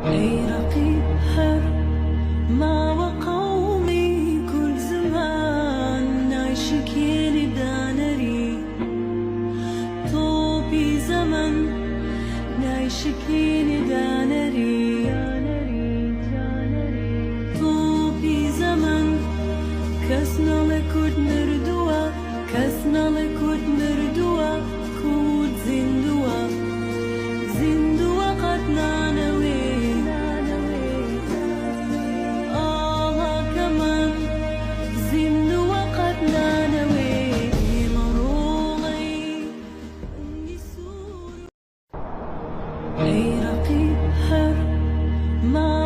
أي رقيب حر ما وقومي كل زمان نعيشكيني دانري طوبي زمن نعيشكيني دانري طوبي زمن كسنا لكود مردوا كسنا لكود مردوا كود زندوا زندوا قد نانوي أي رقيب حر ما